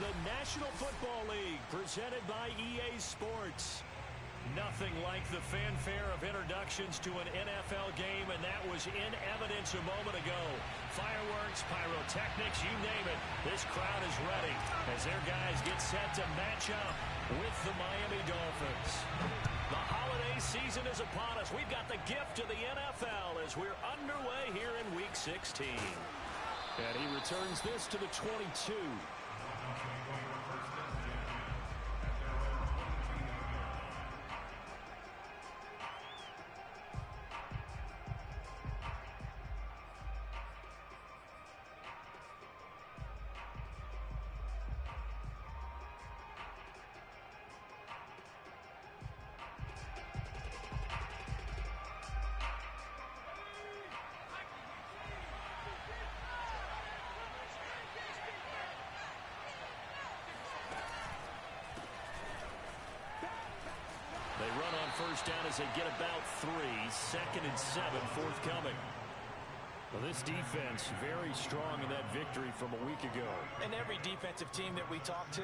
the National Football League, presented by EA Sports. Nothing like the fanfare of introductions to an NFL game, and that was in evidence a moment ago. Fireworks, pyrotechnics, you name it. This crowd is ready as their guys get set to match up with the Miami Dolphins. The holiday season is upon us. We've got the gift of the NFL as we're underway here in Week 16. And he returns this to the 22. They run on first down as they get about 3. 2nd and 7 forthcoming. Well, this defense very strong in that victory from a week ago. And every defensive team that we talk to,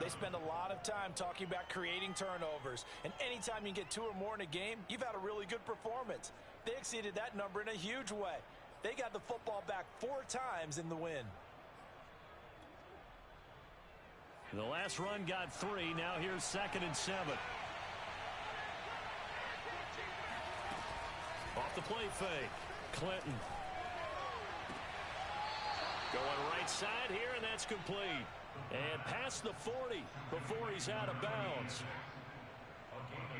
they spend a lot of time talking about creating turnovers. And anytime you get 2 or more in a game, you've had a really good performance. They exceeded that number in a huge way. They got the football back 4 times in the win. The last run got 3. Now here's 2nd and 7. Off the play fake. Clinton. Going right side here, and that's complete. And past the 40 before he's out of bounds.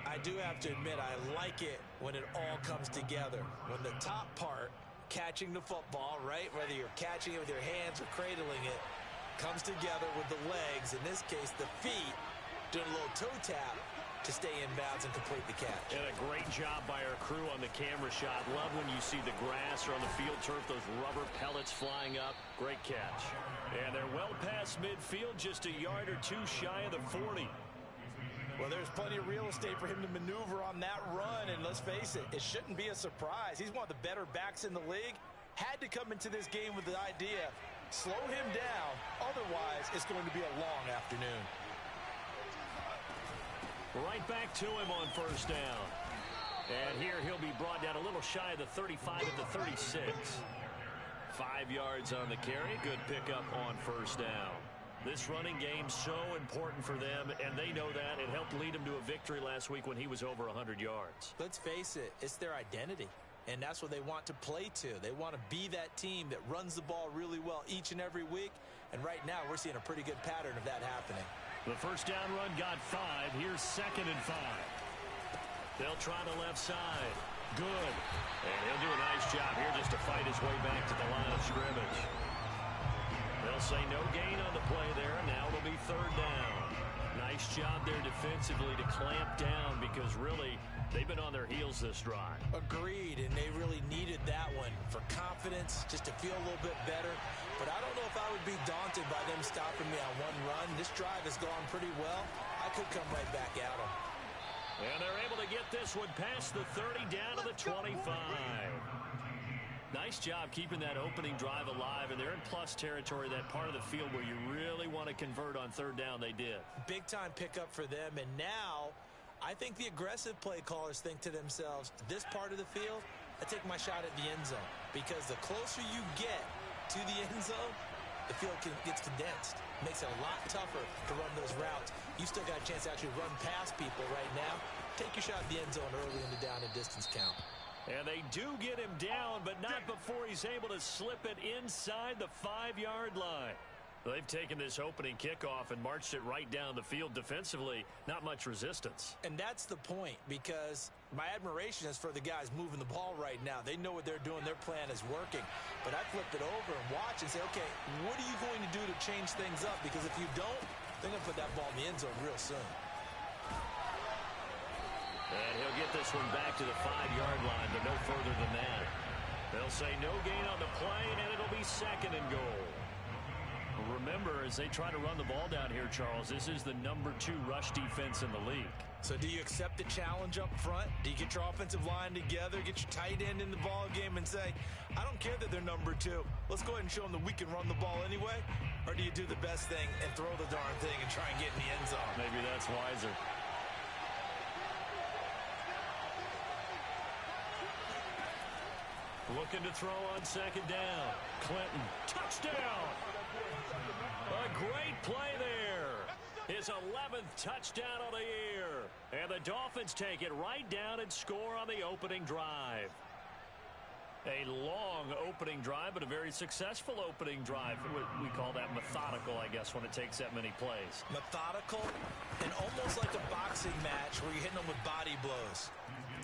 I do have to admit, I like it when it all comes together. When the top part, catching the football, right, whether you're catching it with your hands or cradling it, comes together with the legs, in this case the feet, doing a little toe tap to stay in bounds and complete the catch. And a great job by our crew on the camera shot. Love when you see the grass or on the field turf, those rubber pellets flying up. Great catch. And they're well past midfield, just a yard or 2 shy of the 40. Well, there's plenty of real estate for him to maneuver on that run, and let's face it, it shouldn't be a surprise. He's one of the better backs in the league. Had to come into this game with the idea, slow him down, otherwise it's going to be a long afternoon. Right back to him on first down. And here he'll be brought down a little shy of the 35 at the 36. 5 yards on the carry. Good pickup on first down. This running game so important for them, and they know that. It helped lead them to a victory last week when he was over 100 yards. Let's face it, it's their identity, and that's what they want to play to. They want to be that team that runs the ball really well each and every week, and right now we're seeing a pretty good pattern of that happening. The first down run got 5. Here's 2nd and 5. They'll try the left side. Good. And he'll do a nice job here just to fight his way back to the line of scrimmage. They'll say no gain on the play there. Now it'll be 3rd down. Nice job there defensively to clamp down because really they've been on their heels this drive. Agreed, and they really needed that one for confidence, just to feel a little bit better. But I don't know if I would be daunted by them stopping me on one run. This drive has gone pretty well. I could come right back at them. And they're able to get this one past the 30 down to the 25. Nice job keeping that opening drive alive, and they're in plus territory, that part of the field where you really want to convert on 3rd down. They did. Big-time pickup for them, and now I think the aggressive play callers think to themselves, this part of the field, I take my shot at the end zone, because the closer you get to the end zone, the field gets condensed. Makes it a lot tougher to run those routes. You still got a chance to actually run past people right now. Take your shot at the end zone early in the down and distance count. And they do get him down, but not before he's able to slip it inside the 5-yard line. They've taken this opening kickoff and marched it right down the field defensively. Not much resistance. And that's the point, because my admiration is for the guys moving the ball right now. They know what they're doing. Their plan is working. But I flip it over and watch and say, okay, what are you going to do to change things up? Because if you don't, they're going to put that ball in the end zone real soon. And he'll get this one back to the 5-yard line, but no further than that. They'll say no gain on the play, and it'll be 2nd and goal. Remember, as they try to run the ball down here, Charles, this is the number 2 rush defense in the league. So do you accept the challenge up front? Do you get your offensive line together, get your tight end in the ball game and say, I don't care that they're number 2. Let's go ahead and show them that we can run the ball anyway? Or do you do the best thing and throw the darn thing and try and get in the end zone. Maybe that's wiser. Looking to throw on second down. Clinton, touchdown! A great play there. His 11th touchdown of the year. And the Dolphins take it right down and score on the opening drive. A long opening drive, but a very successful opening drive. We call that methodical, I guess, when it takes that many plays. Methodical and almost like a boxing match where you're hitting them with body blows.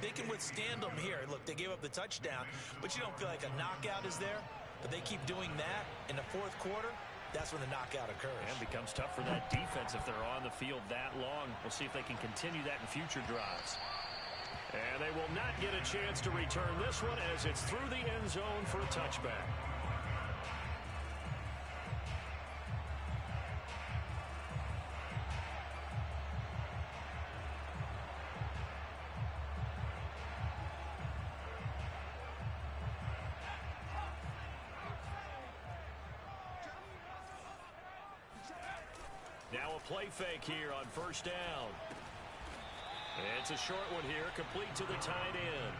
They can withstand them here. Look, they gave up the touchdown, but you don't feel like a knockout is there. But they keep doing that in the fourth quarter. That's when the knockout occurs. And it becomes tough for that defense if they're on the field that long. We'll see if they can continue that in future drives. And they will not get a chance to return this one as it's through the end zone for a touchback. Now a play fake here on first down. It's a short one here, complete to the tight end.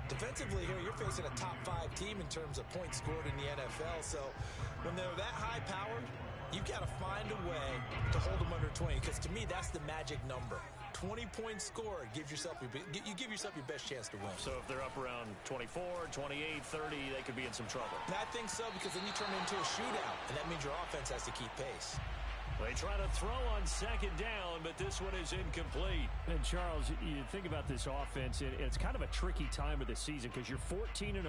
Defensively here, you're facing a top 5 team in terms of points scored in the NFL. So when they're that high powered, you've got to find a way to hold them under 20. Because to me, that's the magic number. 20 points scored gives yourself you give yourself your best chance to win. So if they're up around 24, 28, 30, they could be in some trouble. And I think so, because then you turn it into a shootout, and that means your offense has to keep pace. They try to throw on second down, but this one is incomplete. And, Charles, you think about this offense, it's kind of a tricky time of the season because you're 14-0,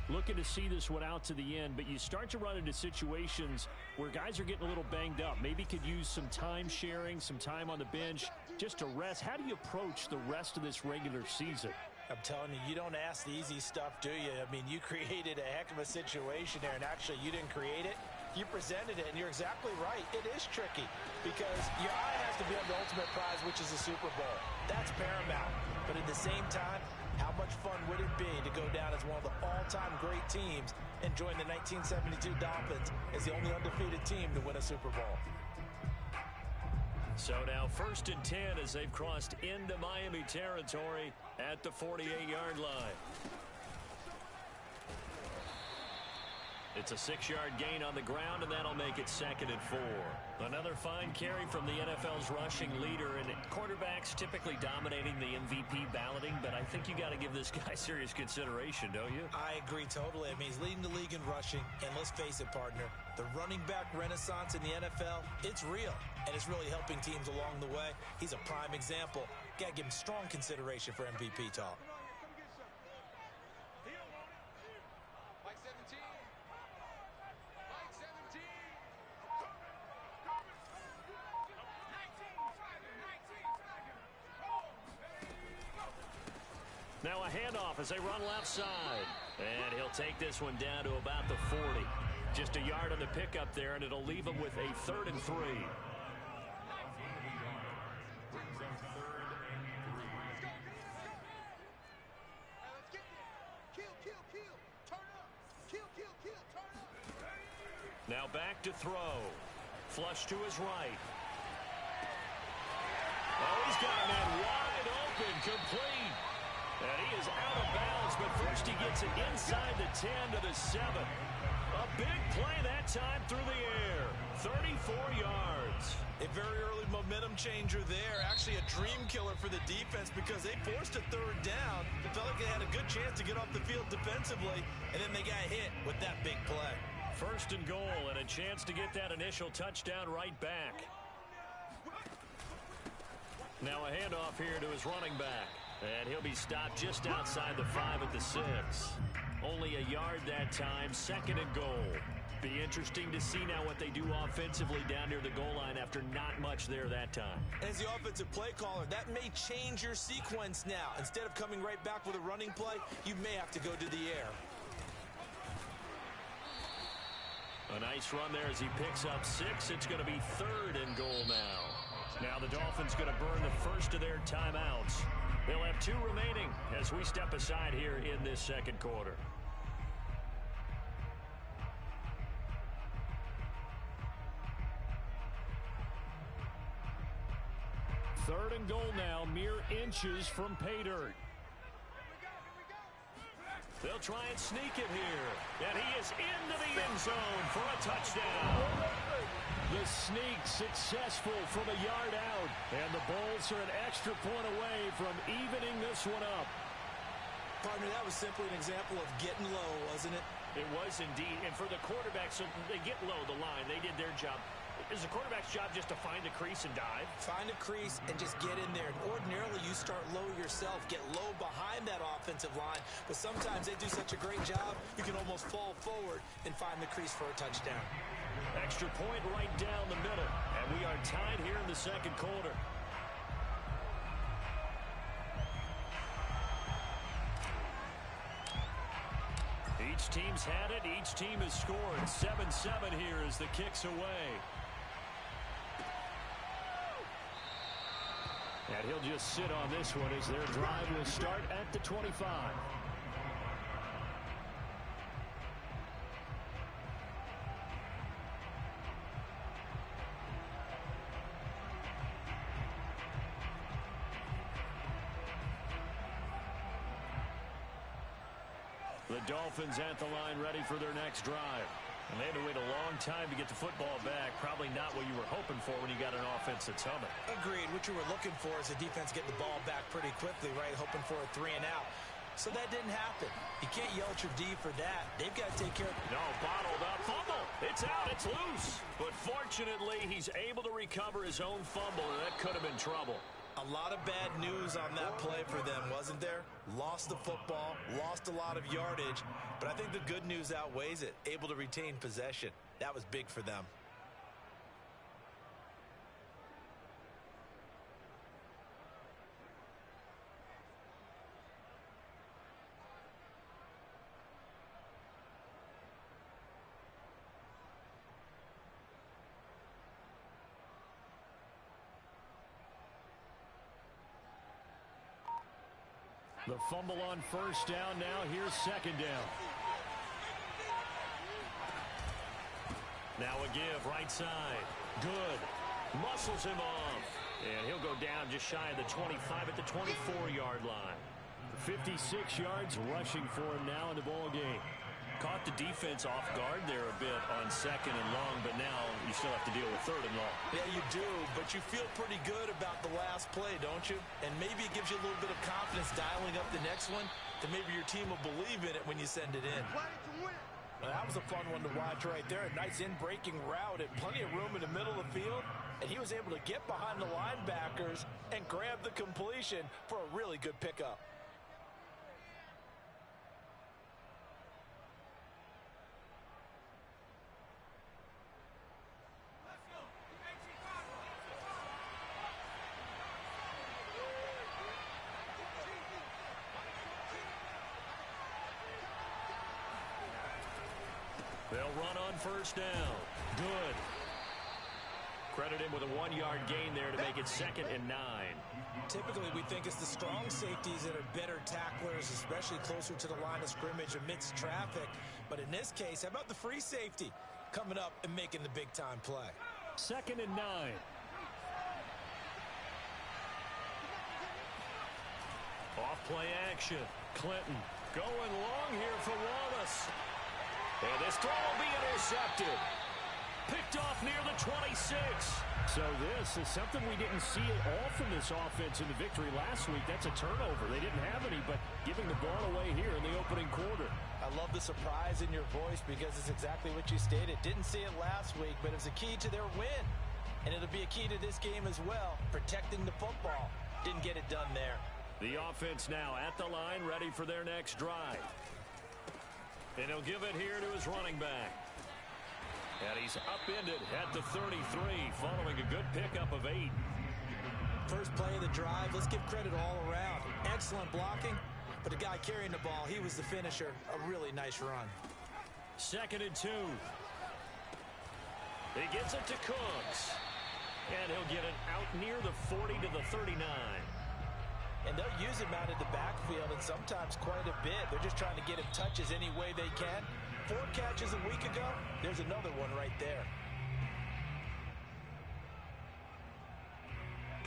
looking to see this one out to the end, but you start to run into situations where guys are getting a little banged up. Maybe could use some time sharing, some time on the bench just to rest. How do you approach the rest of this regular season? I'm telling you, you don't ask the easy stuff, do you? I mean, you created a heck of a situation there, and actually you didn't create it. You presented it, and you're exactly right. It is tricky because your eye has to be on the ultimate prize, which is the Super Bowl. That's paramount. But at the same time, how much fun would it be to go down as one of the all-time great teams and join the 1972 Dolphins as the only undefeated team to win a Super Bowl? So now 1st and 10 as they've crossed into Miami territory at the 48-yard line. It's a 6-yard gain on the ground, and that'll make it 2nd and 4. Another fine carry from the NFL's rushing leader, and quarterbacks typically dominating the MVP balloting, but I think you got to give this guy serious consideration, don't you? I agree totally. I mean, he's leading the league in rushing, and let's face it, partner, the running back renaissance in the NFL, it's real, and it's really helping teams along the way. He's a prime example. Got to give him strong consideration for MVP talk. Now a handoff as they run left side. And he'll take this one down to about the 40. Just a yard on the pickup there, and it'll leave him with a 3rd and 3. Now back to throw. Flush to his right. Oh, he's got a man wide open, complete. And he is out of bounds, but first he gets it inside the 10 to the 7. A big play that time through the air. 34 yards. A very early momentum changer there. Actually a dream killer for the defense because they forced a 3rd down. It felt like they had a good chance to get off the field defensively, and then they got hit with that big play. 1st and goal, and a chance to get that initial touchdown right back. Now a handoff here to his running back. And he'll be stopped just outside the 5 at the 6. Only a yard that time, 2nd and goal. Be interesting to see now what they do offensively down near the goal line after not much there that time. As the offensive play caller, that may change your sequence now. Instead of coming right back with a running play, you may have to go to the air. A nice run there as he picks up 6. It's going to be 3rd and goal now. Now the Dolphins going to burn the first of their timeouts. They'll have 2 remaining as we step aside here in this 2nd quarter. Third and goal now, mere inches from pay dirt. They'll try and sneak it here. And he is into the end zone for a touchdown. The sneak successful from a yard out. And the Bulls are an extra point away from evening this one up. Partner, that was simply an example of getting low, wasn't it? It was indeed. And for the quarterback, so they get low the line. They did their job. It's the quarterback's job just to find a crease and dive. Find a crease and just get in there. And ordinarily, you start low yourself. Get low behind that offensive line. But sometimes they do such a great job, you can almost fall forward and find the crease for a touchdown. Extra point right down the middle. And we are tied here in the second quarter. Each team's had it. Each team has scored. 7-7 here as the kick's away. And he'll just sit on this one as their drive will start at the 25. The Dolphins at the line ready for their next drive. And they had to wait a long time to get the football back. Probably not what you were hoping for when you got an offense that's humming. Agreed. What you were looking for is the defense getting the ball back pretty quickly, right? Hoping for a 3 and out. So that didn't happen. You can't yell at your D for that. They've got to take care of it. No, bottled up. Fumble. It's out. It's loose. But fortunately, he's able to recover his own fumble, and that could have been trouble. A lot of bad news on that play for them, wasn't there? Lost the football, lost a lot of yardage, but I think the good news outweighs it. Able to retain possession. That was big for them. The fumble on first down now. Here's second down. Now a give right side. Good. Muscles him off. And he'll go down just shy of the 25 at the 24-yard line. 56 yards rushing for him now in the ball game. Caught the defense off guard there a bit on second and long, but now you still have to deal with third and long. Yeah, you do, but you feel pretty good about the last play, don't you? And maybe it gives you a little bit of confidence dialing up the next one, that maybe your team will believe in it when you send it in. Well, that was a fun one to watch right there. A nice in-breaking route and plenty of room in the middle of the field, and he was able to get behind the linebackers and grab the completion for a really good pickup. They'll run on first down. Good. Credit him with a 1-yard gain there to make it 2nd and 9. Typically, we think it's the strong safeties that are better tacklers, especially closer to the line of scrimmage amidst traffic. But in this case, how about the free safety coming up and making the big-time play? 2nd and 9. Off play action. Clinton going long here for Wallace. And this throw will be intercepted. Picked off near the 26. So this is something we didn't see at all from this offense in the victory last week. That's a turnover. They didn't have any, but giving the ball away here in the opening quarter. I love the surprise in your voice because it's exactly what you stated. Didn't see it last week, but it's a key to their win. And it'll be a key to this game as well, protecting the football. Didn't get it done there. The offense now at the line, ready for their next drive. And he'll give it here to his running back. And he's upended at the 33, following a good pickup of 8. First play of the drive, let's give credit all around. Excellent blocking, but the guy carrying the ball, he was the finisher. A really nice run. 2nd and 2. He gets it to Cooks. And he'll get it out near the 40 to the 39. And they'll use him out of the backfield, and sometimes quite a bit. They're just trying to get him touches any way they can. 4 catches a week ago, there's another one right there.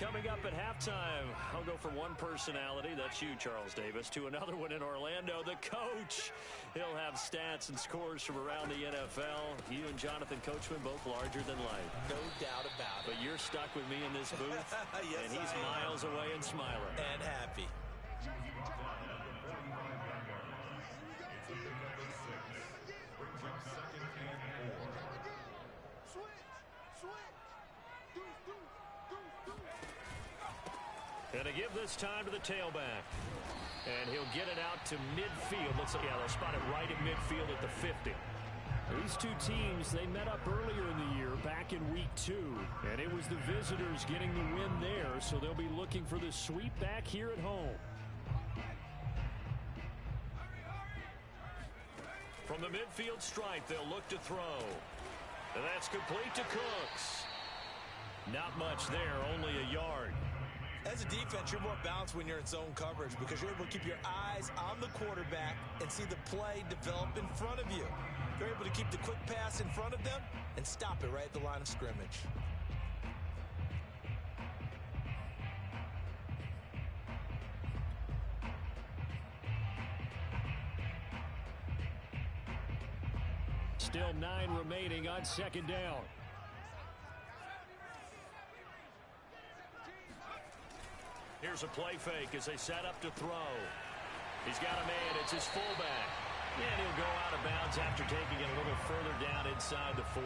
Coming up at halftime, I'll go from one personality, that's you, Charles Davis, to another one in Orlando, the coach. He'll have stats and scores from around the NFL. You and Jonathan Coachman both larger than life. No doubt about it. But you're stuck with me in this booth, yes, and he's miles away and smiling. And happy. And to give this time to the tailback. And he'll get it out to midfield. They'll spot it right at midfield at the 50. These two teams, they met up earlier in the year, back in week 2. And it was the visitors getting the win there, so they'll be looking for the sweep back here at home. From the midfield stripe, they'll look to throw. And that's complete to Cooks. Not much there, only a yard. As a defense, you're more balanced when you're in zone coverage because you're able to keep your eyes on the quarterback and see the play develop in front of you. You're able to keep the quick pass in front of them and stop it right at the line of scrimmage. Still 9 remaining on second down. Here's a play fake as they set up to throw. He's got a man. It's his fullback. And he'll go out of bounds after taking it a little further down inside the 40.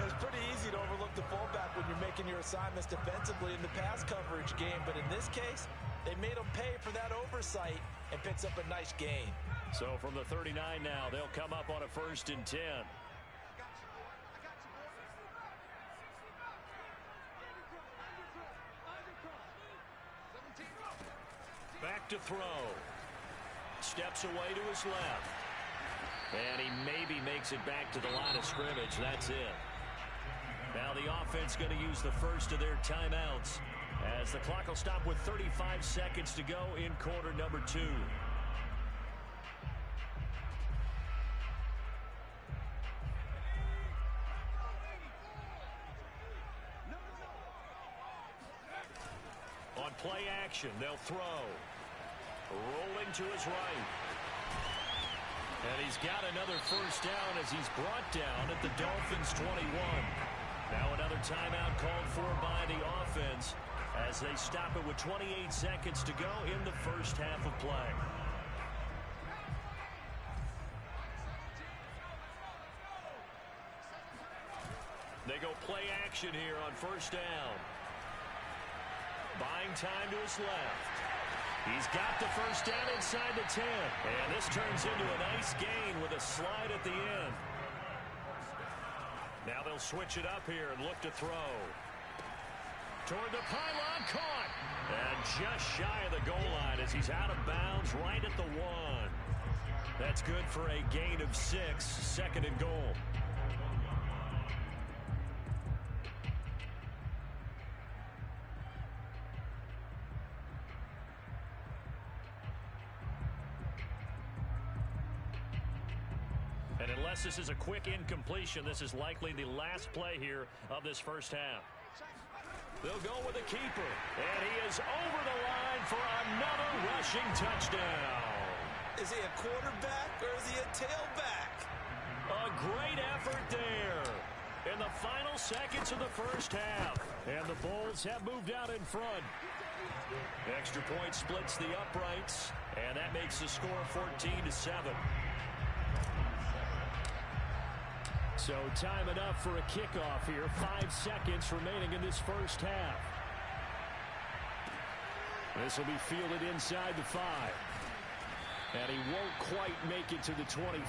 It's pretty easy to overlook the fullback when you're making your assignments defensively in the pass coverage game. But in this case, they made him pay for that oversight and picks up a nice gain. So from the 39 now, they'll come up on a 1st and 10. Back to throw. Steps away to his left. And he maybe makes it back to the line of scrimmage. That's it. Now the offense going to use the first of their timeouts as the clock will stop with 35 seconds to go in quarter number 2. On play action, they'll throw. Rolling to his right. And he's got another first down as he's brought down at the Dolphins' 21. Now another timeout called for by the offense as they stop it with 28 seconds to go in the first half of play. They go play action here on first down. Buying time to his left. He's got the first down inside the 10. And this turns into a nice gain with a slide at the end. Now they'll switch it up here and look to throw. Toward the pylon, caught. And just shy of the goal line as he's out of bounds right at the 1. That's good for a gain of 6, 2nd and goal. And unless this is a quick incompletion, this is likely the last play here of this first half. They'll go with a keeper, and he is over the line for another rushing touchdown. Is he a quarterback or is he a tailback? A great effort there in the final seconds of the first half. And the Bulls have moved out in front. Extra point splits the uprights, and that makes the score 14-7. So time enough for a kickoff here. 5 seconds remaining in this first half. This will be fielded inside the 5. And he won't quite make it to the 25.